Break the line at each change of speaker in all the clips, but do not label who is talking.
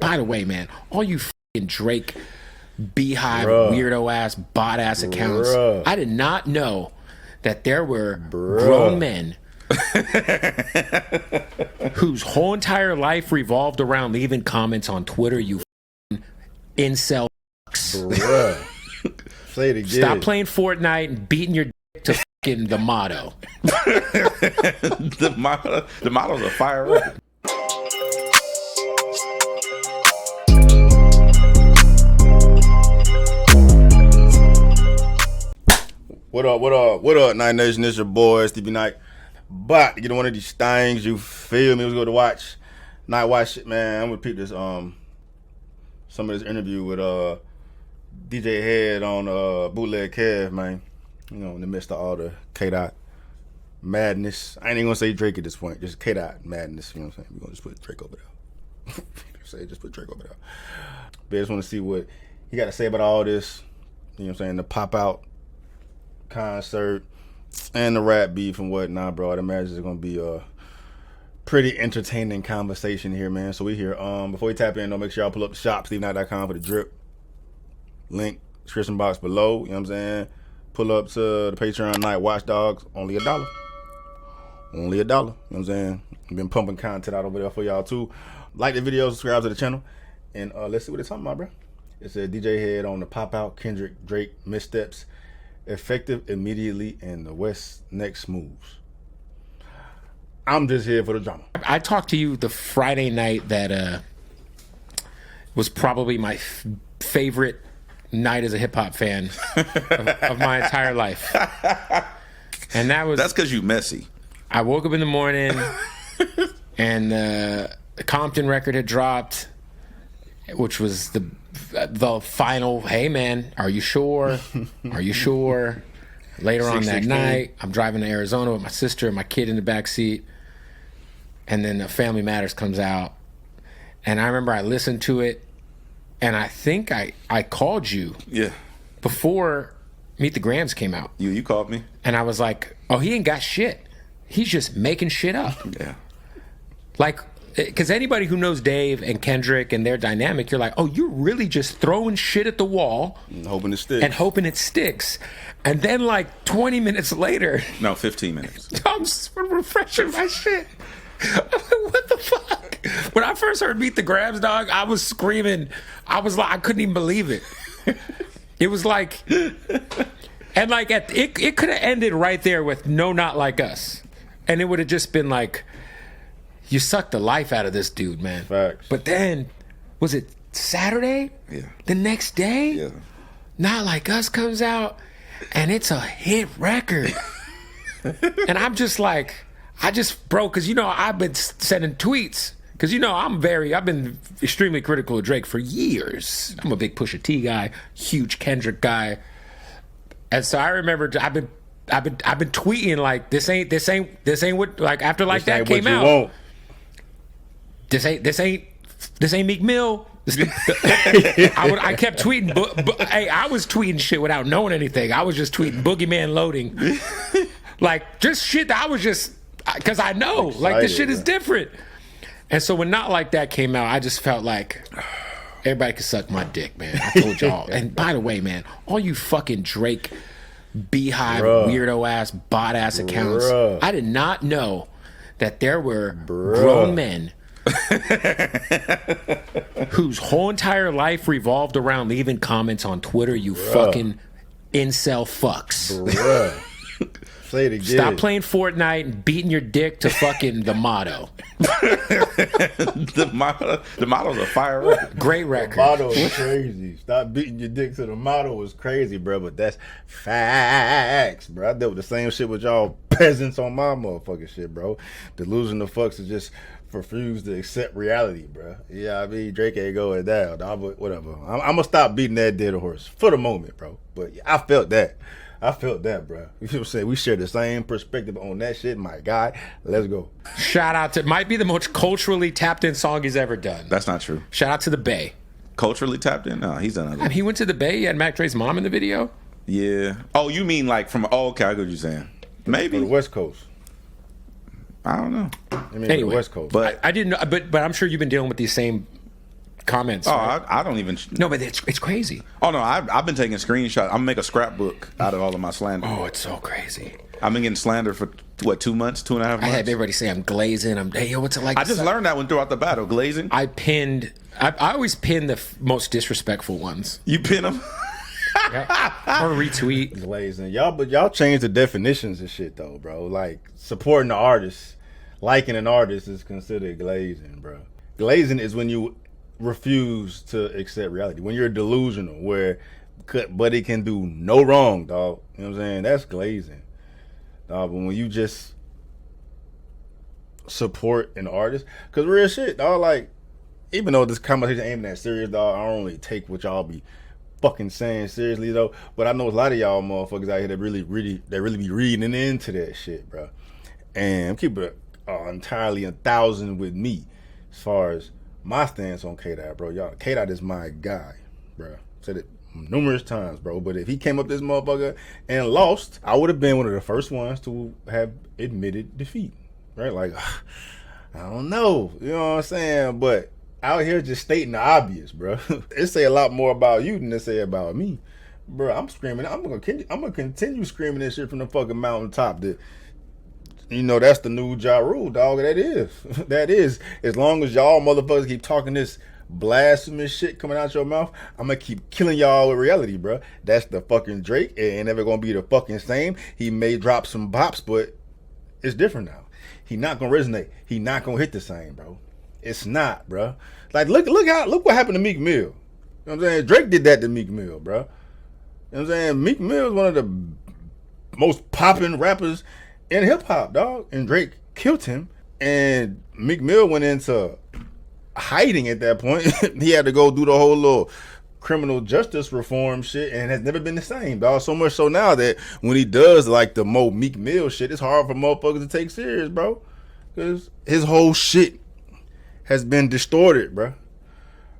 By the way, man, all you fucking Drake beehive weirdo ass bot ass accounts, I did not know that there were grown men whose whole entire life revolved around leaving comments on Twitter. You incel
Say it again.
Stop playing Fortnite and beating your dick to fucking the motto.
The motto's a fire record.
What up, Night Nation? It's your boy, Stevie Night. But to get one of these things, you feel me? Let's go to watch. Night watch shit, man. I'm gonna peep this some of this interview with DJ Head on Bootleg Kev, man. You know, in the midst of all the K-Dot madness. I ain't even gonna say Drake at this point, just K-Dot madness, you know what I'm saying? We're gonna just put Drake over there. Just put Drake over there. But I just wanna see what he got to say about all this, you know what I'm saying, the pop out concert and the rap beef and whatnot, bro. I'd imagine it's gonna be a pretty entertaining conversation here, man. So we here. Before we tap in, though, make sure y'all pull up the shop, SteveNight.com for the drip. Link description box below. You know what I'm saying? Pull up to the Patreon Night Watchdogs. Only $1. Only $1. You know what I'm saying? I've been pumping content out over there for y'all too. Like the video, subscribe to the channel, and let's see what it's talking about, bro. It said DJ Head on the pop out Kendrick Drake missteps. Effective immediately and the West next moves. I'm just here for the drama.
I talked to you the Friday night that was probably my favorite night as a hip hop fan of my entire life, and that's
because you messy.
I woke up in the morning and the Compton record had dropped, which was the final, hey man, are you sure? Are you sure? Later on that night, I'm driving to Arizona with my sister and my kid in the back seat, and then Family Matters comes out, and I remember I listened to it, and I think I called you before Meet the Grams came out.
You called me,
and I was like, oh, he ain't got shit. He's just making shit up.
Yeah.
Like, because anybody who knows Dave and Kendrick and their dynamic, you're like, oh, you're really just throwing shit at the wall
and hoping it sticks.
And then like 20 minutes later,
no, 15 minutes,
I'm just refreshing my shit. What the fuck? When I first heard Meet the Grams, dog, I was screaming. I was like, I couldn't even believe it. It was like, and like it could have ended right there with No Not Like Us, and it would have just been like, you sucked the life out of this dude, man.
Facts.
But then, was it Saturday?
Yeah.
The next day?
Yeah.
Not Like Us comes out, and it's a hit record. And I'm just like, bro, because, you know, I've been sending tweets. Because, you know, I've been extremely critical of Drake for years. I'm a big Pusha T guy, huge Kendrick guy. And so I remember I've been tweeting like, this ain't what, like, after Like That came out. This ain't Meek Mill. I kept tweeting. Hey, I was tweeting shit without knowing anything. I was just tweeting Boogeyman loading, like just shit that I was just because I know like this shit is different. And so when Not Like That came out, I just felt like everybody could suck my dick, man. I told y'all. And by the way, man, all you fucking Drake beehive weirdo ass bot ass accounts, I did not know that there were grown men whose whole entire life revolved around leaving comments on Twitter. You fucking incel fucks.
Say it again.
Stop playing Fortnite and beating your dick to fucking the motto.
The motto's a fire record.
Great record.
The motto is crazy. Stop beating your dick to the motto was crazy, bro. But that's facts, bro. I dealt with the same shit with y'all peasants on my motherfucking shit, bro. Delusional fucks is just refuse to accept reality, bro. Yeah, I mean, Drake ain't going down, dog, but whatever. I'm gonna stop beating that dead horse for the moment, bro. But I felt that, bro. You know what I'm saying? We share the same perspective on that shit, my guy. Let's go.
Shout out to, might be the most culturally tapped in song he's ever done.
That's not true.
Shout out to the Bay.
Culturally tapped in? No, he's done other.
And he went to the Bay. He had Mac Dre's mom in the video.
Yeah. Oh, you mean like from? Oh, okay, I get what you're saying. Maybe
from the West Coast.
I don't know.
I mean, anyway, the West Coast.
But I didn't know. But I'm sure you've been dealing with these same comments.
Oh,
right?
I don't even.
No, but it's crazy.
Oh no, I've been taking screenshots. I'm gonna make a scrapbook out of all of my slander.
Oh, it's so crazy.
I've been getting slandered for what, 2 months, 2.5 months.
I had everybody say I'm glazing. Hey, yo, what's it like?
I just learned that one throughout the battle, glazing.
I always pin the most disrespectful ones.
You pin them.
Or retweet.
Glazing. Y'all changed the definitions of shit though, bro. Like supporting the artist, liking an artist is considered glazing, bro. Glazing is when you refuse to accept reality. When you're delusional, where buddy can do no wrong, dog. You know what I'm saying? That's glazing. Dog, but when you just support an artist, cause real shit, dog, like, even though this conversation ain't that serious, dog, I don't really take what y'all be fucking saying seriously though. But I know a lot of y'all motherfuckers out here that really be reading into that shit, bro. And I'm keeping it entirely 1,000 with me as far as my stance on K-Dot, bro. Y'all, K-Dot is my guy, bro. Said it numerous times, bro. But if he came up this motherfucker and lost, I would have been one of the first ones to have admitted defeat, right? Like, I don't know, you know what I'm saying? But out here just stating the obvious, bro. It say a lot more about you than it say about me, bro. I'm screaming. I'm gonna continue screaming this shit from the fucking mountaintop. That, you know, that's the new Ja Rule, dog. That is. As long as y'all motherfuckers keep talking this blasphemous shit coming out your mouth, I'm gonna keep killing y'all with reality, bro. That's the fucking Drake. It ain't never gonna be the fucking same. He may drop some bops, but it's different now. He not gonna resonate. He not gonna hit the same, bro. It's not, bro. Like, look what happened to Meek Mill. You know what I'm saying? Drake did that to Meek Mill, bro. You know what I'm saying? Meek Mill is one of the most popping rappers in hip hop, dog. And Drake killed him. And Meek Mill went into hiding at that point. He had to go do the whole little criminal justice reform shit and has never been the same, dog. So much so now that when he does like the Mo Meek Mill shit, it's hard for motherfuckers to take serious, bro. Because his whole shit has been distorted, bro.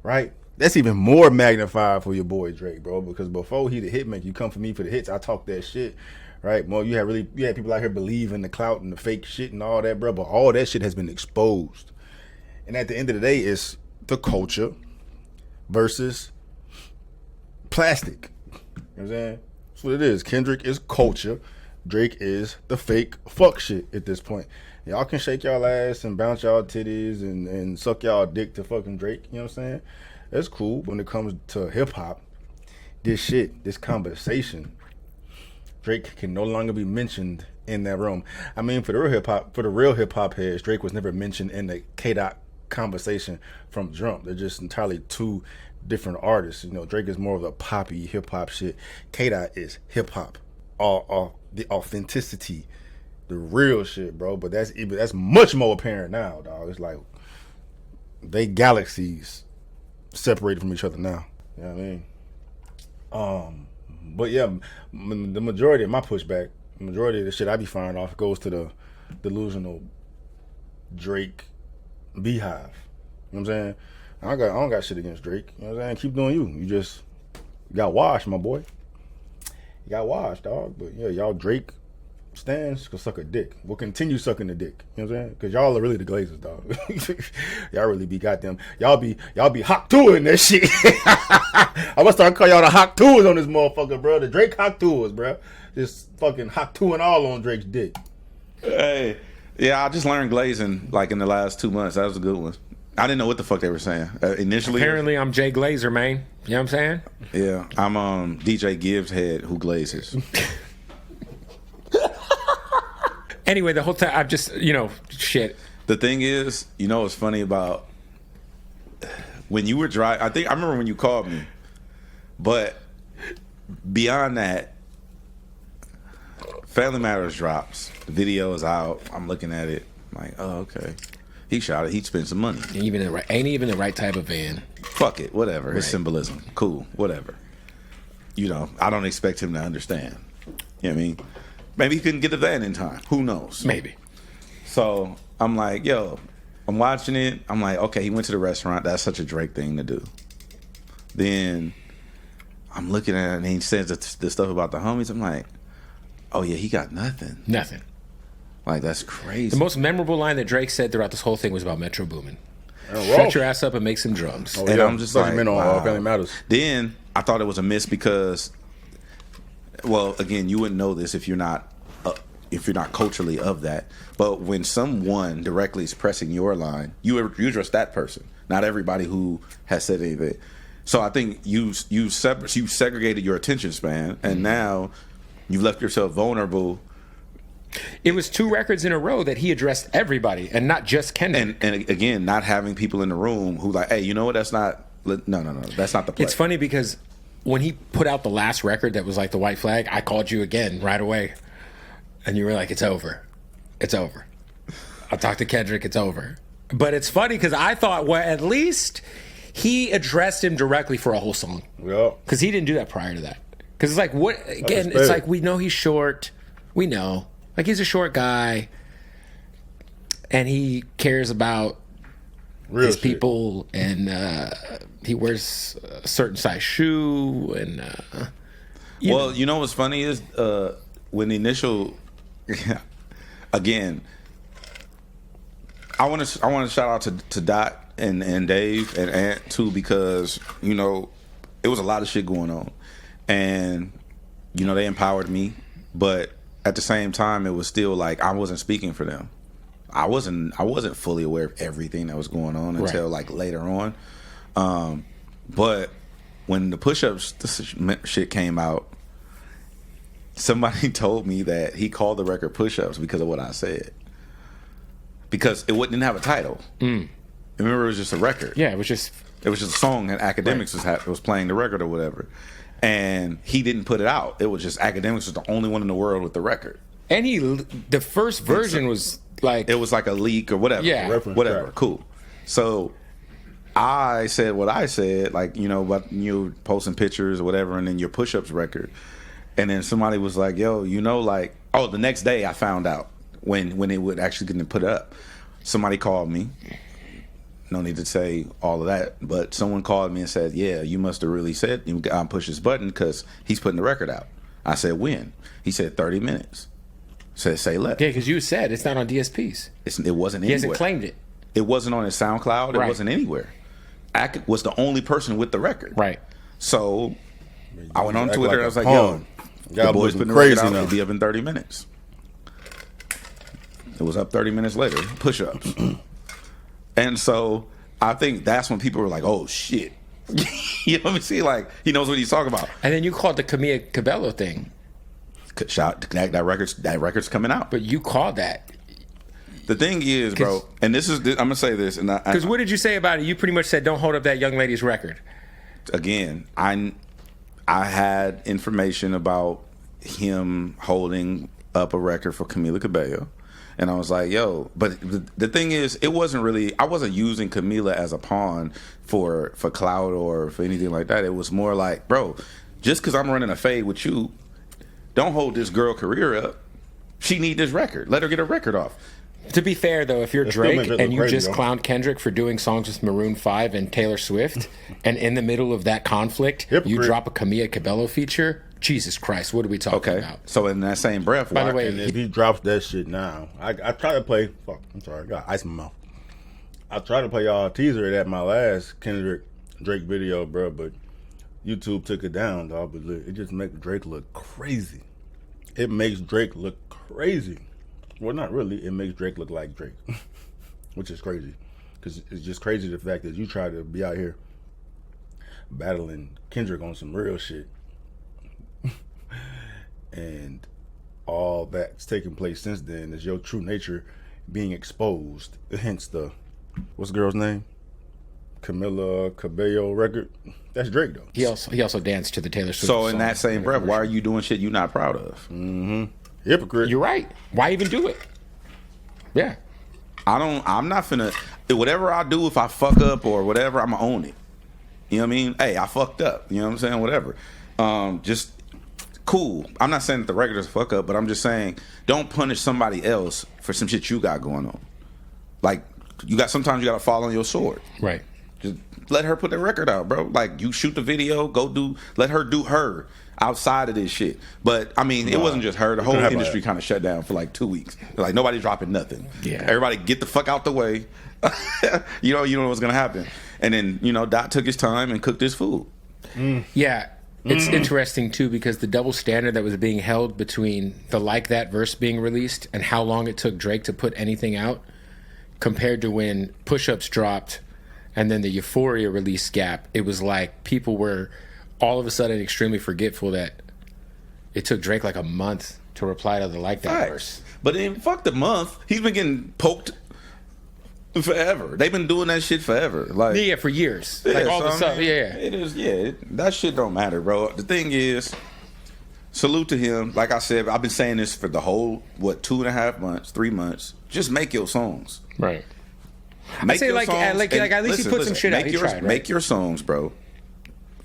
Right? That's even more magnified for your boy Drake, bro. Because before he the hitmaker, you come for me for the hits. I talk that shit, right? Well, you had people out here believing the clout and the fake shit and all that, bro. But all that shit has been exposed. And at the end of the day, it's the culture versus plastic. You know what I'm saying? That's what it is. Kendrick is culture. Drake is the fake fuck shit at this point. Y'all can shake y'all ass and bounce y'all titties and suck y'all dick to fucking Drake. You know what I'm saying? That's cool. When it comes to hip hop, this conversation, Drake can no longer be mentioned in that room. I mean, for the real hip hop heads, Drake was never mentioned in the K-Dot conversation from jump. They're just entirely two different artists. You know, Drake is more of the poppy hip hop shit. K-Dot is hip hop, all the authenticity, the real shit, bro. But that's much more apparent now, dog. It's like they galaxies separated from each other now. You know what I mean? But yeah, the majority of my pushback, the majority of the shit I be firing off goes to the Delusional Drake beehive. You know what I'm saying? I don't got shit against Drake. You know what I'm saying? Keep doing you. You got washed, my boy. You got washed, dog. But yeah, y'all Drake stands can suck a dick. We'll continue sucking the dick. You know what I'm saying? Because y'all are really the Glazers, dog. Y'all really be goddamn. Y'all be hawk tours that shit. I'm gonna start calling y'all the hawk tours on this motherfucker, bro. The Drake hawk tours, bro. Just fucking hawk touring all on Drake's dick.
Hey, yeah, I just learned glazing like in the last 2 months. That was a good one. I didn't know what the fuck they were saying initially.
Apparently, I'm Jay Glazer, man. You know what I'm saying?
Yeah, I'm DJ Gibbs head who glazes.
Anyway, the whole time I've just, shit.
The thing is, what's funny about when you were driving, I remember when you called me, but beyond that, Family Matters drops. The video is out. I'm looking at it. I'm like, oh, okay. He shot it. He'd spend some money.
Ain't even the right type of van.
Fuck it. Whatever.
Right.
It's symbolism. Cool. Whatever. I don't expect him to understand. You know what I mean? Maybe he couldn't get the van in time. Who knows?
Maybe.
So I'm like, yo, I'm watching it. I'm like, okay, he went to the restaurant. That's such a Drake thing to do. Then I'm looking at it and he says the stuff about the homies. I'm like, oh yeah, he got nothing.
Nothing.
Like, that's crazy.
The most memorable line that Drake said throughout this whole thing was about Metro Boomin. Shut your ass up and make some drums.
Oh,
And
yeah.
I'm just
Especially
like,
men on
wow.
Family Matters.
Then I thought it was a miss because, well, again, you wouldn't know this if you're not culturally of that. But when someone directly is pressing your line, you address that person, not everybody who has said anything. So I think you segregated your attention span, and now you've left yourself vulnerable.
It was 2 records in a row that he addressed everybody and not just Kendrick.
And again, not having people in the room who like, hey, you know what? That's not. No, that's not the play.
It's funny because when he put out the last record that was like the White Flag, I called you again right away, and you were like, "It's over, it's over." I talked to Kendrick, it's over. But it's funny because I thought, well, at least he addressed him directly for a whole song.
Yeah.
Because he didn't do that prior to that. Because it's like, what? Again,
That's
it's
fair.
like we know he's short. We know, like he's a short guy, and he cares about
Real
his
shit.
people, and he wears a certain size shoe, and
Well, you know what's funny is when the initial, again, I want to shout out to Dot and Dave and Ant too, because you know it was a lot of shit going on, and you know they empowered me, but at the same time it was still like I wasn't speaking for them. I wasn't fully aware of everything that was going on until like later on. But when the push-ups shit came out, somebody told me that he called the record push-ups because of what I said. Because it didn't have a title. Remember, it was just a record.
yeah, it was just
It was just a song, and Academics was playing the record or whatever. And he didn't put it out. It was just Academics was the only one in the world with the record.
and the first version was like
It was like a leak or whatever.
Yeah.
Reference
Whatever.
track.
Cool. So I said what I said, like, you know, about you posting pictures or whatever, and then your push-ups record. And then somebody was like, yo, you know, like, oh, the next day I found out when it would actually get put up. Somebody called me. No need to say all of that, but someone called me and said, yeah, you must have really said you push this button because he's putting the record out. I said, when? He said 30 minutes. Said, say less.
yeah, because you said it's not on DSPs.
It wasn't
He
anywhere.
hasn't claimed it.
It wasn't on his SoundCloud. It
Right.
wasn't anywhere. Ack was the only person with the record.
Right.
So I went on
Act
Twitter
like
and I
a
was like,
pawn.
yo,
Y'all
the boys
looking
putting the record
crazy
out.
now.
It'll be up in 30 minutes. It was up 30 minutes later. Push-ups. And so I think that's when people were like, oh, shit. You know what I'm saying? Like, he knows what he's talking about.
And then you called the Camilla Cabello thing,
Shout that record's coming out.
but you called that.
The thing is, bro, and this is I'm gonna say this, and
Because what did you say about it? You pretty much said, don't hold up that young lady's record.
again, I had information about him holding up a record for Camila Cabello, and I was like, yo, but the thing is, I wasn't using Camila as a pawn for clout or for anything like that. It was more like, bro, just because I'm running a fade with you, don't hold this girl career up. She need this record. Let her get a record off.
To be fair, though, if you're
That still
Drake
makes it
and
look
you
crazy,
just
though.
clowned Kendrick for doing songs with Maroon 5 and Taylor Swift, and in the middle of that conflict, you
Hypocrite.
drop a Camilla Cabello feature, Jesus Christ, what are we talking
Okay,
about?
so in that same breath,
By the
why-
way,
And if he drops that shit now, I try to play. Fuck, I'm sorry, I got ice in my mouth. I tried to play y'all a teaser of that my last Kendrick Drake video, bro, but YouTube took it down, dog. But look, it just makes Drake look crazy. It makes Drake look crazy. Well, not really. It makes Drake look like Drake, which is crazy. Because it's just crazy the fact that you try to be out here battling Kendrick on some real shit. And all that's taken place since then is your true nature being exposed. Hence the, what's the girl's name? Camila Cabello record. That's Drake though.
He also danced to the Taylor Swift
So in
song.
that same breath, why are you doing shit you're not proud of?
Hypocrite.
You're right. Why even do it? Yeah.
I'm not finna, whatever I do, if I fuck up or whatever, I'ma own it. You know what I mean? Hey, I fucked up. You know what I'm saying? Whatever. Just cool. I'm not saying that the record is a fuck up, but I'm just saying don't punish somebody else for some shit you got going on. Like, sometimes you gotta fall on your sword.
Right.
Just let her put the record out, bro. Like, you shoot the video, let her do her outside of this shit. But I mean, it wasn't just her. The whole industry kind of shut down for like 2 weeks. Like, nobody's dropping nothing.
Yeah.
Everybody get the fuck out the way. you know what's gonna happen. And then, Dot took his time and cooked his food.
Yeah. It's interesting too, because the double standard that was being held between the Like That verse being released and how long it took Drake to put anything out, compared to when Push Ups dropped and then the Euphoria release gap, it was like people were all of a sudden extremely forgetful that it took Drake like a month to reply to the Like That verse.
But then fuck the month. He's been getting poked forever. They've been doing that shit forever. Like,
Yeah, for years. Like all the stuff. Yeah.
It is. Yeah, that shit don't matter, bro. The thing is, salute to him. Like I said, I've been saying this for the whole 2.5 months, 3 months. Just make your songs.
Right.
Make
say
your
like
songs,
at least he put some shit out. He tried, right?
Make your songs, bro.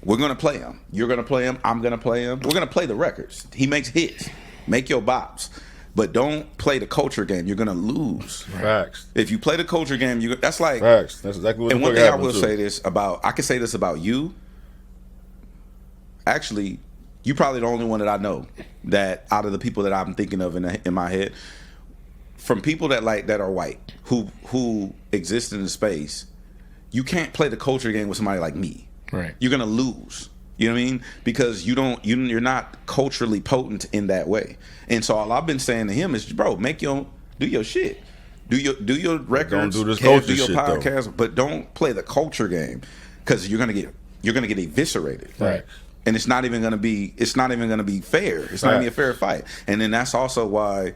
We're gonna play them. You're gonna play them. I'm gonna play them. We're gonna play the records. He makes hits. Make your bops. But don't play the culture game. You're gonna lose.
Facts.
If you play the culture game, that's like
facts. That's exactly what.
And one thing I will say this about, I can say this about you. Actually, you probably the only one that I know that out of the people that I'm thinking of in my head, from people that are white who exist in the space, you can't play the culture game with somebody like me.
Right.
You're gonna lose. You know what I mean? Because you're not culturally potent in that way. And so all I've been saying to him is, bro, do your shit. Do your records,
don't do this culture
do your
shit,
podcast, but don't play the culture game, because you're gonna get eviscerated.
Right.
And it's not even gonna be fair. It's not gonna be a fair fight. And then that's also why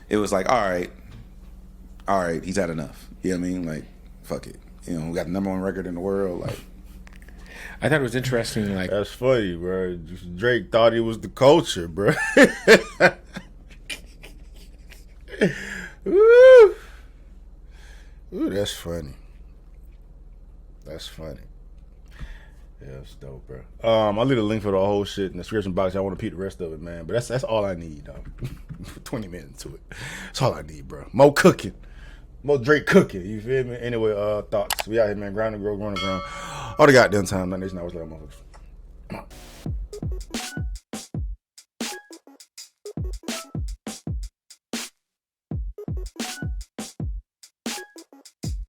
it was like, all right, he's had enough. You know what I mean? Like, fuck it. We got the #1 record in the world. Like,
I thought it was interesting. Like,
that's funny, bro. Drake thought he was the culture, bro. Woo. Ooh, that's funny. That's funny. Yeah, it's dope, bro. I'll leave a link for the whole shit in the description box. I want to repeat the rest of it, man. But that's all I need, though. 20 minutes to it. That's all I need, bro. More cooking. More Drake cooking. You feel me? Anyway, thoughts. We out here, man. Ground and grow, ground and ground. All the goddamn time. That nation, I was like, motherfuckers.